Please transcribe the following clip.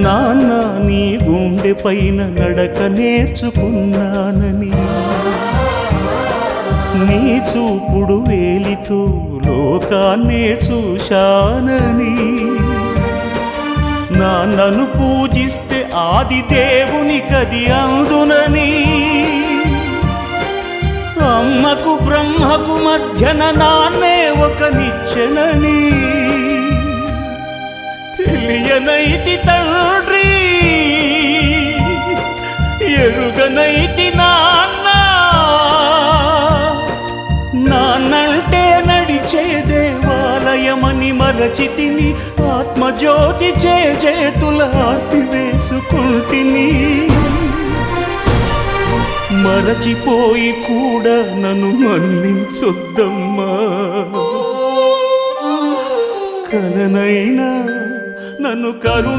నాన్న నీ గుండె పైన నడక నేర్చుకున్నానని, నీ చూపుడు వేలితో లోకాన్నే చూశానని, నాన్నను పూజిస్తే ఆది దేవునికది అందునని, అమ్మకు బ్రహ్మకు మధ్యన నాన్నే ఒక నిచ్చెనని తెలియనైతి తండ్రి, ఎరుగనైతి నాన్న. నాన్నంటే నడిచే దేవాలయమని మరచితిని, ఆత్మజ్యోతి చేతుల ఆపివేసుకుంటిని. మరచిపోయి కూడా నన్ను మన్నించొద్దమ్మా, కలనైనా నన్ను కరుణ